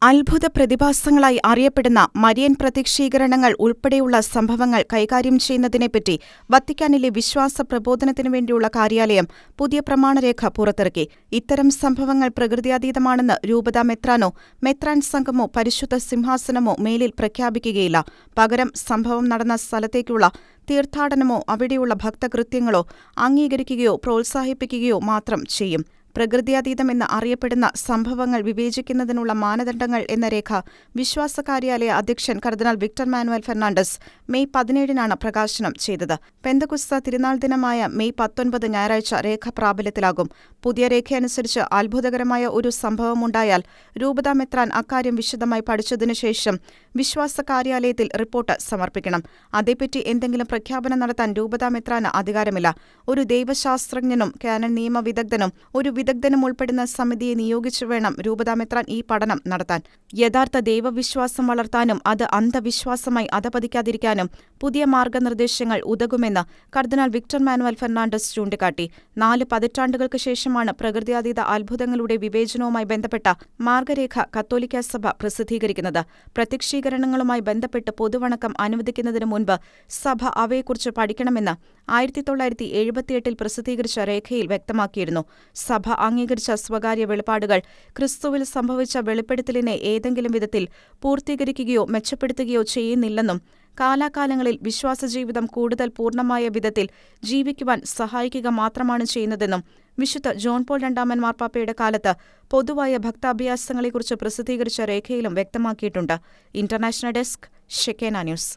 അത്ഭുത പ്രതിഭാസങ്ങളായി അറിയപ്പെടുന്ന മരിയൻ പ്രത്യക്ഷീകരണങ്ങൾ ഉൾപ്പെടെയുള്ള സംഭവങ്ങൾ കൈകാര്യം ചെയ്യുന്നതിനെപ്പറ്റി വത്തിക്കാനിലെ വിശ്വാസ പ്രബോധനത്തിനുവേണ്ടിയുള്ള കാര്യാലയം പുതിയ പ്രമാണരേഖ പുറത്തിറക്കി. ഇത്തരം സംഭവങ്ങൾ പ്രകൃത്യാതീതമാണെന്ന് രൂപതാ മെത്രാനോ മെത്രാൻ സംഘമോ പരിശുദ്ധ സിംഹാസനമോ മേലിൽ പ്രഖ്യാപിക്കുകയില്ല. പകരം സംഭവം നടന്ന സ്ഥലത്തേക്കുള്ള തീർത്ഥാടനമോ അവിടെയുള്ള ഭക്തകൃത്യങ്ങളോ അംഗീകരിക്കുകയോ പ്രോത്സാഹിപ്പിക്കുകയോ മാത്രം ചെയ്യും. പ്രകൃത്യാതീതമെന്ന് അറിയപ്പെടുന്ന സംഭവങ്ങൾ വിവേചിക്കുന്നതിനുള്ള മാനദണ്ഡങ്ങൾ എന്ന രേഖ വിശ്വാസ കാര്യാലയ അധ്യക്ഷൻ കർദിനാൾ വിക്ടർ മാനുവൽ ഫെർണാണ്ടസ് മെയ് 17 പ്രകാശനം ചെയ്തത്. പെന്തക്കുസ്ത തിരുനാൾ ദിനമായ മെയ് 19 ഞായറാഴ്ച രേഖ പ്രാബല്യത്തിലാകും. പുതിയ രേഖയനുസരിച്ച് അത്ഭുതകരമായ ഒരു സംഭവമുണ്ടായാൽ രൂപതാ മെത്രാൻ അക്കാര്യം വിശദമായി പഠിച്ചതിനുശേഷം വിശ്വാസ കാര്യാലയത്തിൽ റിപ്പോർട്ട് സമർപ്പിക്കണം. അതേപ്പറ്റി എന്തെങ്കിലും പ്രഖ്യാപനം നടത്താൻ രൂപതാ മെത്രാന് അധികാരമില്ല. ഒരു ദൈവശാസ്ത്രജ്ഞനും കാനൻ നിയമവിദഗ്ധനും ഒരു വിദഗ്ധനും ഉൾപ്പെടുന്ന സമിതിയെ നിയോഗിച്ചു വേണം രൂപതാ മെത്രാൻ ഈ പഠനം നടത്താൻ. യഥാർത്ഥ ദൈവവിശ്വാസം വളർത്താനും അത് അന്ധവിശ്വാസമായി അധപതിക്കാതിരിക്കാനും പുതിയ മാർഗനിർദ്ദേശങ്ങൾ ഉതകുമെന്ന് കർദിനാൾ വിക്ടർ മാനുവൽ ഫെർണാണ്ടസ് ചൂണ്ടിക്കാട്ടി. 4 പതിറ്റാണ്ടുകൾക്ക് ശേഷമാണ് പ്രകൃത്യാതീത അത്ഭുതങ്ങളുടെ വിവേചനവുമായി ബന്ധപ്പെട്ട മാർഗരേഖ കത്തോലിക്കാ സഭ പ്രസിദ്ധീകരിക്കുന്നത്. പ്രത്യക്ഷീകരണങ്ങളുമായി ബന്ധപ്പെട്ട് പൊതുവണക്കം അനുവദിക്കുന്നതിന് മുൻപ് സഭ അവയെക്കുറിച്ച് പഠിക്കണമെന്ന് 1978 പ്രസിദ്ധീകരിച്ച രേഖയിൽ വ്യക്തമാക്കിയിരുന്നു. സഭ അംഗീകരിച്ച സ്വകാര്യ വെളിപ്പാടുകൾ ക്രിസ്തുവിൽ സംഭവിച്ച വെളിപ്പെടുത്തലിനെ ഏതെങ്കിലും വിധത്തിൽ പൂർത്തീകരിക്കുകയോ മെച്ചപ്പെടുത്തുകയോ ചെയ്യുന്നില്ലെന്നും കാലാകാലങ്ങളിൽ വിശ്വാസജീവിതം കൂടുതൽ പൂർണ്ണമായ വിധത്തിൽ ജീവിക്കുവാൻ സഹായിക്കുക മാത്രമാണ് ചെയ്യുന്നതെന്നും വിശുദ്ധ ജോൺ പോൾ രണ്ടാമൻ മാർപ്പാപ്പയുടെ കാലത്ത് പൊതുവായ ഭക്താഭ്യാസങ്ങളെക്കുറിച്ച് പ്രസിദ്ധീകരിച്ച രേഖയിലും വ്യക്തമാക്കിയിട്ടുണ്ട്. International desk, Shekinah news.